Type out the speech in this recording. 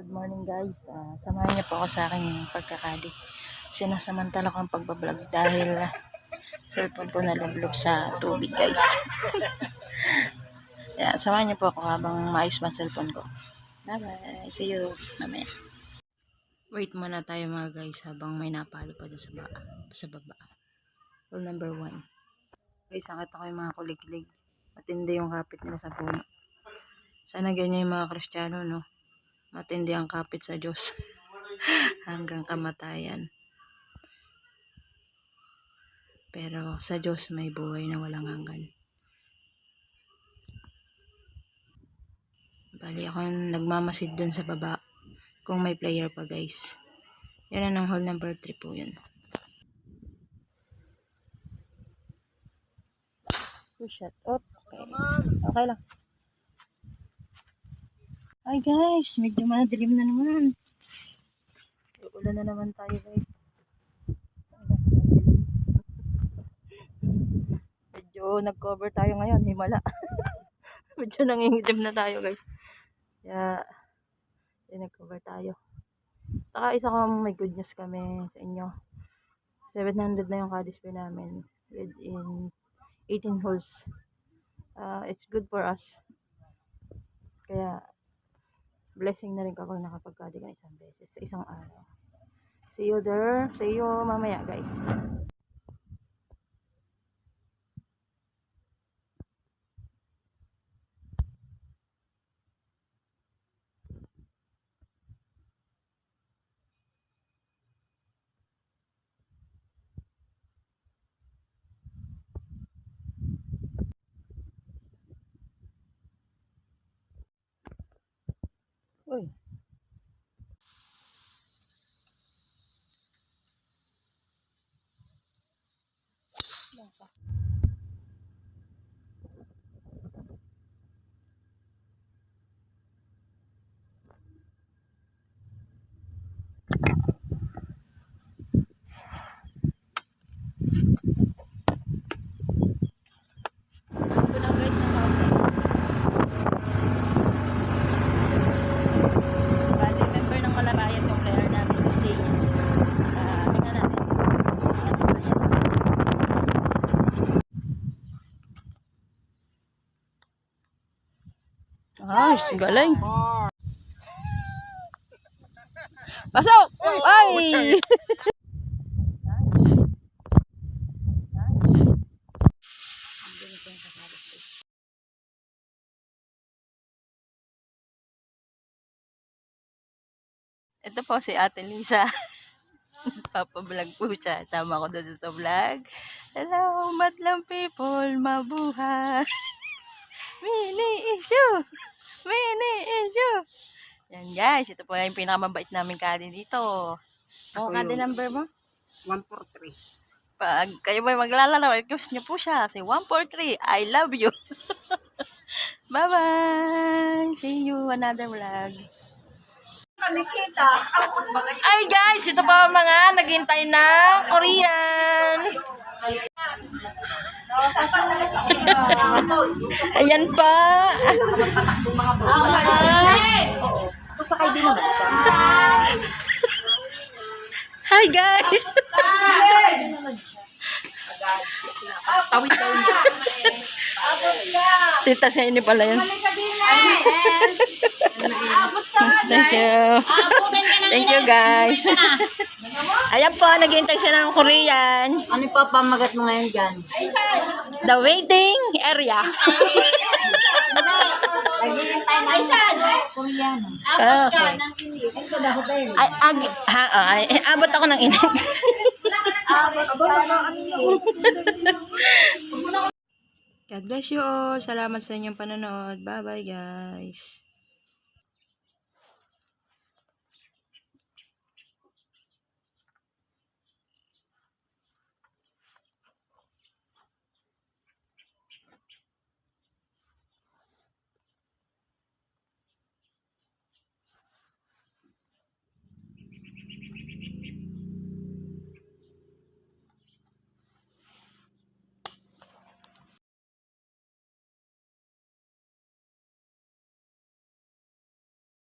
Good morning guys. Samahan niyo po ako sa aking pagkakadi. Sinasamantala ko ang pagbablog dahil cellphone ko nalublob sa tubig guys. Yeah, samahan niyo po ako habang maayos ang cellphone ko. Bye bye. See you mamaya. Wait muna tayo mga guys habang may napalo pa doon sa baba. Rule number 1. Guys, nakita ko yung mga kuliglig. Matindi yung kapit nila sa puno. Sana ganyan yung mga Kristiyano, no? Matindi ang kapit sa Diyos hanggang kamatayan. Pero sa Diyos may buhay na walang hanggan. Bali ako nagmamasid dun sa baba kung may player pa guys. Yan ang hole number 3 po yun. Shut up. Okay. Okay lang. Ay guys, medyo madilim na naman. Uulan na naman tayo guys. Medyo nag-cover tayo ngayon, himala. Medyo nangingitim na tayo guys. Kaya, nag-cover tayo. Saka isa kong may good news kami sa inyo. 700 na yung ka-display namin within 18 holes. It's good for us. Kaya, blessing na rin kapag nakapagkadi ka isang beses sa isang araw. See you there. See you mamaya guys. Uy. Ito na guys ang kaunti. Bali, member ng Malarayan yung player namin this day. Tingnan natin. Ay, galing. Pasok! Ay! Ito po si Ate Lisa. Papablog po siya. Tama ko doon sa vlog. Hello, madlang people, mabuhay. Mini issue! Mini issue! Yan guys, ito po yung pinakamabait namin kadi dito. Ano kadi number mo? 143. Pag kayo may maglalaro, request niyo po siya. Say 143, I love you. Bye-bye! See you another vlog. Ay guys, ito pa mga naghintay na Korean. Ayan pa. Hi guys. Tawid daw niya. Tita sa inyo pala yan. Thank you. Thank you guys. Ayan po, naghihintay sila ng Korean. Ano pa pamagat mo ngayon dyan? The waiting area. Naghihintay na Koreano. Okay. Abot ako ng init. God bless you all. Salamat sa inyong panonood. Bye bye guys.